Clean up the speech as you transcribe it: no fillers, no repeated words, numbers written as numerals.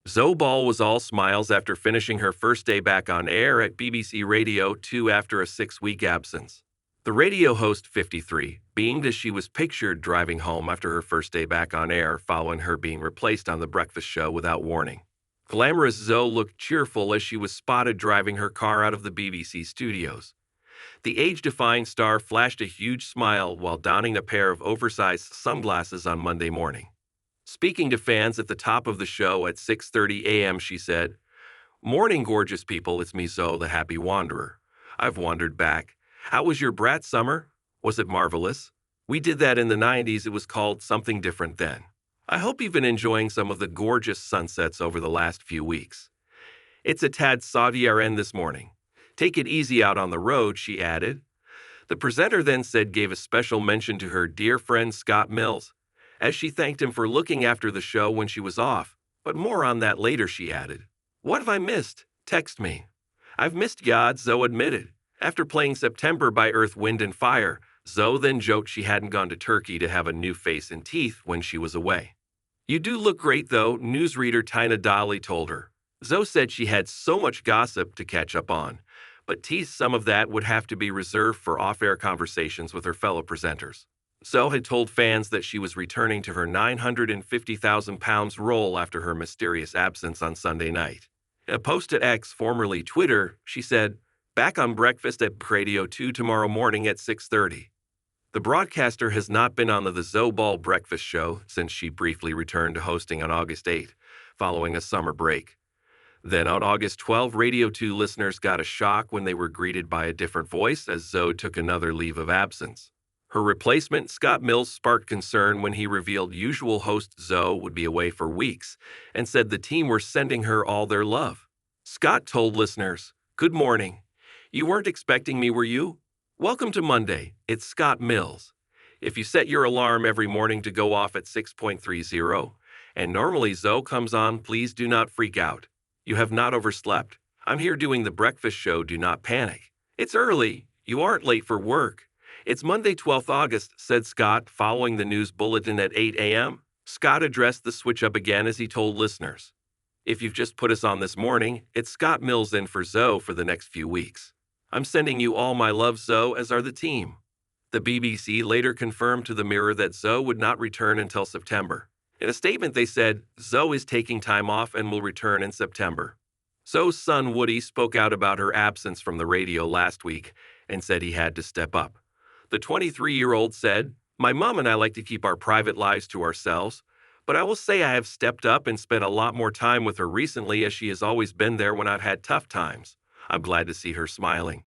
Zoe Ball was all smiles after finishing her first day back on air at BBC Radio 2 after a 6-week absence. The radio host, 53, beamed as she was pictured driving home after her first day back on air following her being replaced on The Breakfast Show without warning. Glamorous Zoe looked cheerful as she was spotted driving her car out of the BBC studios. The age-defying star flashed a huge smile while donning a pair of oversized sunglasses on Monday morning. Speaking to fans at the top of the show at 6:30 a.m., she said, "Morning, gorgeous people, it's me, Zoe, the happy wanderer. I've wandered back. How was your brat summer? Was it marvelous? We did that in the 90s. It was called something different then. I hope you've been enjoying some of the gorgeous sunsets over the last few weeks. It's a tad Saudi this morning. Take it easy out on the road," she added. The presenter then said gave a special mention to her dear friend Scott Mills, as she thanked him for looking after the show when she was off. But more on that later, she added. "What have I missed? Text me." "I've missed God," Zoe admitted. After playing September by Earth, Wind and Fire, Zoe then joked she hadn't gone to Turkey to have a new face and teeth when she was away. "You do look great, though," newsreader Tina Dolly told her. Zoe said she had so much gossip to catch up on, but teased some of that would have to be reserved for off-air conversations with her fellow presenters. Zoe had told fans that she was returning to her 950,000 pounds role after her mysterious absence on Sunday night. In a post at X, formerly Twitter, she said, "Back on Breakfast at Radio 2 tomorrow morning at 6:30. The broadcaster has not been on the Zoe Ball Breakfast Show since she briefly returned to hosting on August 8, following a summer break. Then on August 12, Radio 2 listeners got a shock when they were greeted by a different voice as Zoe took another leave of absence. Her replacement, Scott Mills, sparked concern when he revealed usual host Zoe would be away for weeks and said the team were sending her all their love. Scott told listeners, "Good morning. You weren't expecting me, were you? Welcome to Monday. It's Scott Mills. If you set your alarm every morning to go off at 6:30, and normally Zoe comes on, please do not freak out. You have not overslept. I'm here doing the breakfast show. Do not panic. It's early. You aren't late for work. It's Monday, 12th August, said Scott following the news bulletin at 8 a.m. Scott addressed the switch-up again as he told listeners, "If you've just put us on this morning, it's Scott Mills in for Zoe for the next few weeks. I'm sending you all my love, Zoe, as are the team." The BBC later confirmed to the Mirror that Zoe would not return until September. In a statement, they said, "Zoe is taking time off and will return in September." Zoe's son Woody spoke out about her absence from the radio last week and said he had to step up. The 23-year-old said, "My mom and I like to keep our private lives to ourselves, but I will say I have stepped up and spent a lot more time with her recently as she has always been there when I've had tough times. I'm glad to see her smiling."